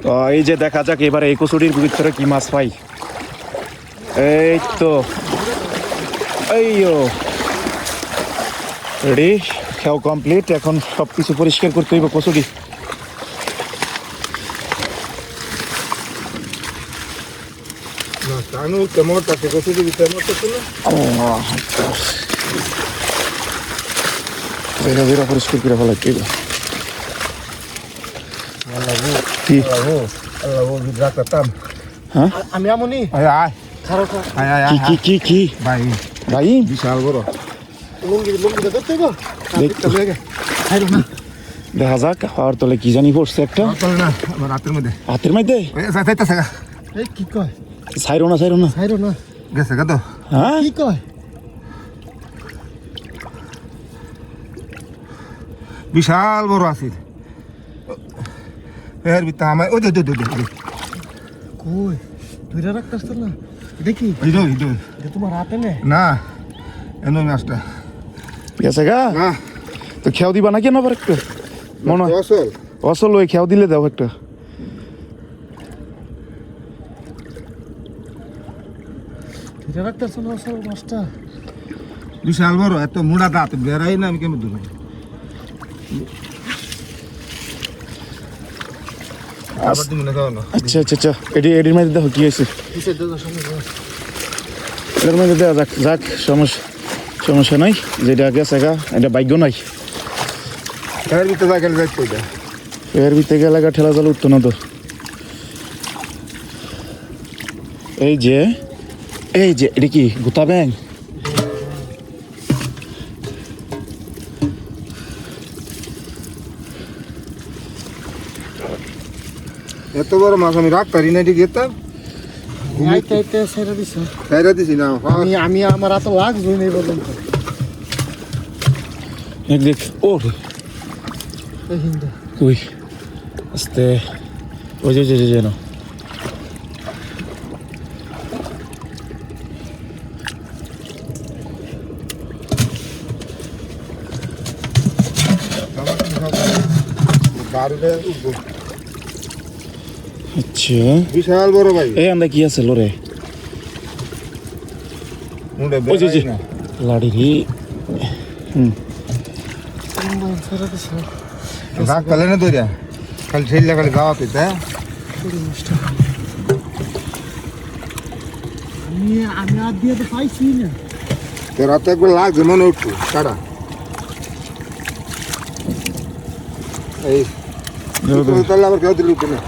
তো এই যে দেখা যাক এবারে এই কচুরির ভিতরে কি মাছ পাই। এই তো রেডি, খেয়াও কমপ্লিট। এখন সব কিছু পরিষ্কার করতে হইব কচুরি। পরিষ্কার করে ফেলা কি আমি আমনি কি কি ভাই ভাই বিশাল বড় লুঙ্গি দেখতে গো দেখা যাক। আর তলে কি জানি পড়ছে একটা রাতের মধ্যে হাতের মধ্যে। কি কয় সাইরো না গেছে গা তো হ্যাঁ কি কয় বিশাল বড় আছিল এর ভিতরে আমার ওই কই ধরে রাখতাছ না দেখি তোমার হাতে না এনো মাছটা গেছে গা না তো খেয়াও দিবা না কেন আবার একটু মনে হয় অসল ওই খেয়াও দিলে দাও একটা। ধরে রাখতাছ না অসল মাছটা বিশাল বড় এত মুড়া দাঁত বেরাই না আমি কেমন ধরবো আচ্ছা আচ্ছা আচ্ছা এডির মধ্যে দেখো কি হয়েছে এটার মধ্যে দেওয়া যাক যাক সমস্যা নাই। যেটা গেছে গা এটা ভাগ্য নাই। এর ভিতরে যাইতে এর ভিতরে গেলে গা ঠেলা জল উঠতো না তো। এই যে এটা কি গুতা ব্যাং? এত বড় মাছ আমি রাখ পারি না ঠিক যেতাম দিছি না আমি আমার এত লাগবে নেই পর্যন্ত দেখ ও কই আস্তে ওই যে যেন আচ্ছা বিশাল বড় ভাই এই আমরা কি আছে লোরে লাড়ি রে রাখ কালে না দইরা খালি ছেলে খালি গাওয়া তুই তা আমি আর দিয়ে তো পাইছি না তোর রাতে একবার লাগবে মনে উঠতো কারা এই তাহলে আবার কেউ দিল না